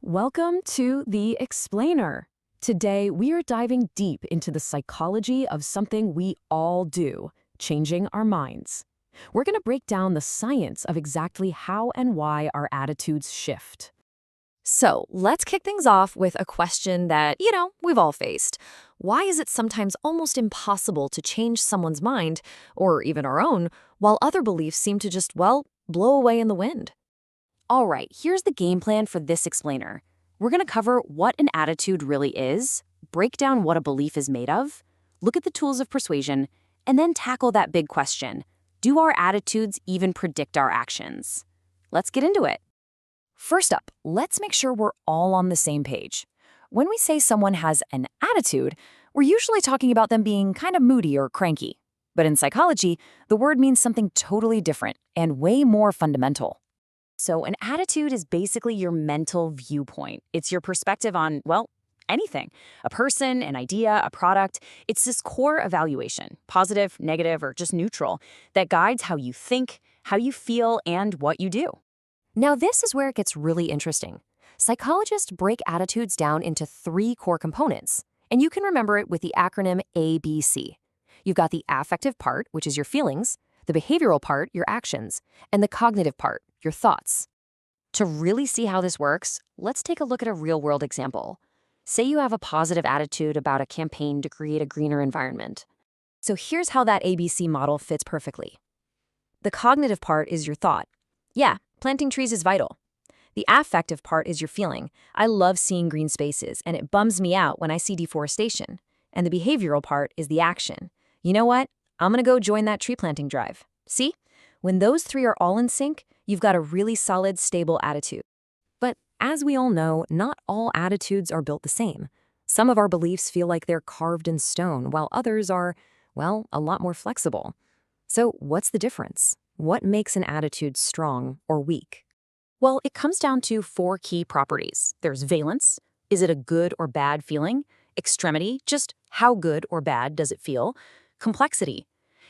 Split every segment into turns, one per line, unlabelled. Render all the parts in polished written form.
Welcome to The Explainer. Today, we are diving deep into the psychology of something we all do, changing our minds. We're going to break down the science of exactly how and why our attitudes shift.
So let's kick things off with a question that, we've all faced. Why is it sometimes almost impossible to change someone's mind, or even our own, while other beliefs seem to just, blow away in the wind? All right, here's the game plan for this explainer. We're going to cover what an attitude really is, break down what a belief is made of, look at the tools of persuasion, and then tackle that big question. Do our attitudes even predict our actions? Let's get into it. First up, let's make sure we're all on the same page. When we say someone has an attitude, we're usually talking about them being kind of moody or cranky. But in psychology, the word means something totally different and way more fundamental. So an attitude is basically your mental viewpoint. It's your perspective on, anything. A person, an idea, a product. It's this core evaluation, positive, negative, or just neutral, that guides how you think, how you feel, and what you do. Now, this is where it gets really interesting. Psychologists break attitudes down into 3 core components, and you can remember it with the acronym ABC. You've got the affective part, which is your feelings, the behavioral part, your actions, and the cognitive part, your thoughts. To really see how this works, let's take a look at a real-world example. Say you have a positive attitude about a campaign to create a greener environment. So here's how that ABC model fits perfectly. The cognitive part is your thought. Yeah, planting trees is vital. The affective part is your feeling. I love seeing green spaces, and it bums me out when I see deforestation. And the behavioral part is the action. You know what? I'm gonna go join that tree planting drive. See? When those 3 are all in sync, you've got a really solid, stable attitude. But as we all know, not all attitudes are built the same. Some of our beliefs feel like they're carved in stone, while others are, a lot more flexible. So what's the difference? What makes an attitude strong or weak? Well, it comes down to 4 key properties. There's valence. Is it a good or bad feeling? Extremity, just how good or bad does it feel? Complexity.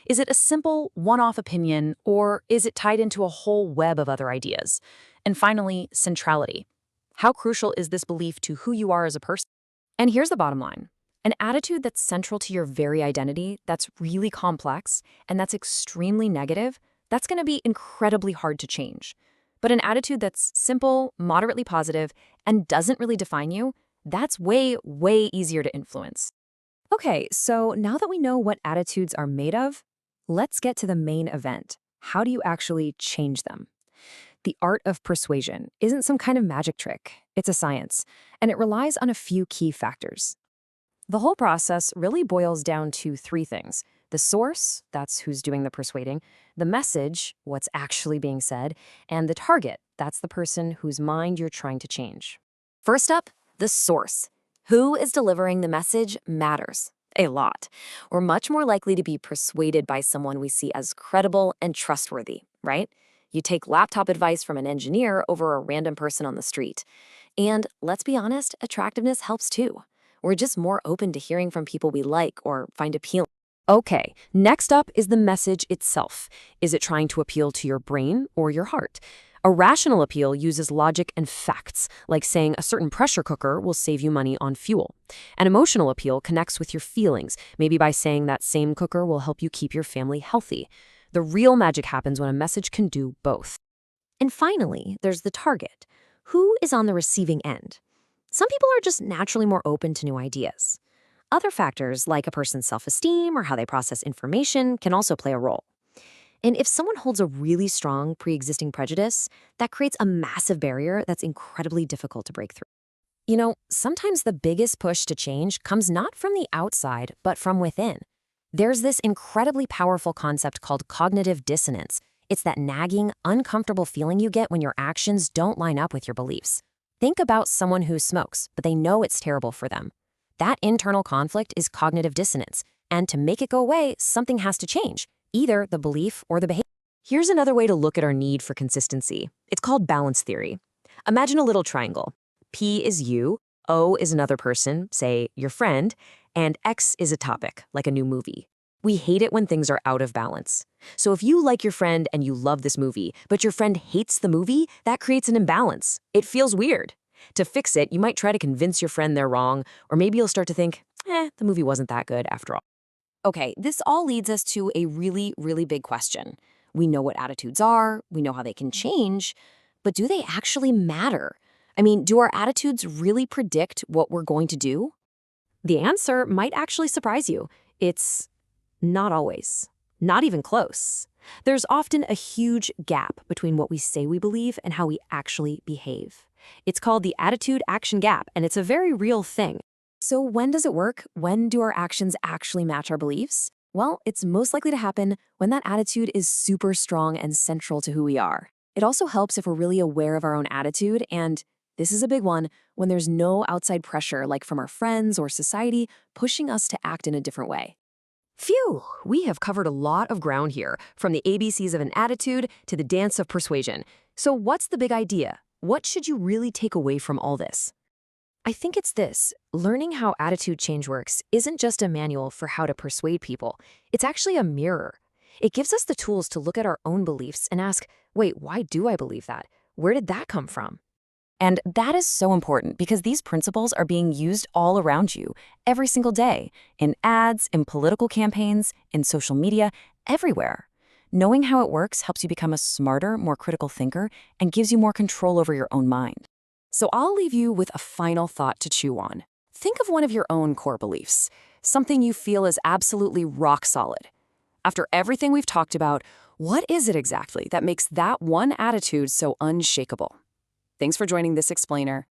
Is it a simple, one-off opinion, or is it tied into a whole web of other ideas? And finally, centrality. How crucial is this belief to who you are as a person? And here's the bottom line. An attitude that's central to your very identity, that's really complex, and that's extremely negative, that's going to be incredibly hard to change. But an attitude that's simple, moderately positive, and doesn't really define you, that's way, way easier to influence. Okay, so now that we know what attitudes are made of, let's get to the main event. How do you actually change them? The art of persuasion isn't some kind of magic trick. It's a science, and it relies on a few key factors. The whole process really boils down to 3 things. The source, that's who's doing the persuading, the message, what's actually being said, and the target, that's the person whose mind you're trying to change. First up, the source. Who is delivering the message matters a lot. We're much more likely to be persuaded by someone we see as credible and trustworthy, right? You take laptop advice from an engineer over a random person on the street. And let's be honest, attractiveness helps too. We're just more open to hearing from people we like or find appealing. Okay, next up is the message itself. Is it trying to appeal to your brain or your heart? A rational appeal uses logic and facts, like saying a certain pressure cooker will save you money on fuel. An emotional appeal connects with your feelings, maybe by saying that same cooker will help you keep your family healthy. The real magic happens when a message can do both. And finally, there's the target. Who is on the receiving end? Some people are just naturally more open to new ideas. Other factors, like a person's self-esteem or how they process information, can also play a role. And if someone holds a really strong pre-existing prejudice, that creates a massive barrier that's incredibly difficult to break through. Sometimes the biggest push to change comes not from the outside, but from within. There's this incredibly powerful concept called cognitive dissonance. It's that nagging, uncomfortable feeling you get when your actions don't line up with your beliefs. Think about someone who smokes, but they know it's terrible for them. That internal conflict is cognitive dissonance, and to make it go away, something has to change. Either the belief or the behavior. Here's another way to look at our need for consistency. It's called balance theory. Imagine a little triangle. P is you, O is another person, say your friend, and X is a topic, like a new movie. We hate it when things are out of balance. So if you like your friend and you love this movie, but your friend hates the movie, that creates an imbalance. It feels weird.
To fix it, you might try to convince your friend they're wrong, or maybe you'll start to think, the movie wasn't that good after all. Okay, this all leads us to a really, really big question. We know what attitudes are, we know how they can change, but do they actually matter? I mean, do our attitudes really predict what we're going to do? The answer might actually surprise you. It's not always. Not even close. There's often a huge gap between what we say we believe and how we actually behave. It's called the attitude-action gap, and it's a very real thing. So when does it work? When do our actions actually match our beliefs? Well, it's most likely to happen when that attitude is super strong and central to who we are. It also helps if we're really aware of our own attitude, and this is a big one, when there's no outside pressure, like from our friends or society, pushing us to act in a different way. Phew, we have covered a lot of ground here, from the ABCs of an attitude to the dance of persuasion. So what's the big idea? What should you really take away from all this? I think it's this. Learning how attitude change works isn't just a manual for how to persuade people. It's actually a mirror. It gives us the tools to look at our own beliefs and ask, wait, why do I believe that? Where did that come from? And that is so important because these principles are being used all around you every single day, in ads, in political campaigns, in social media, everywhere. Knowing how it works helps you become a smarter, more critical thinker and gives you more control over your own mind. So I'll leave you with a final thought to chew on. Think of one of your own core beliefs, something you feel is absolutely rock solid. After everything we've talked about, what is it exactly that makes that one attitude so unshakable? Thanks for joining this explainer.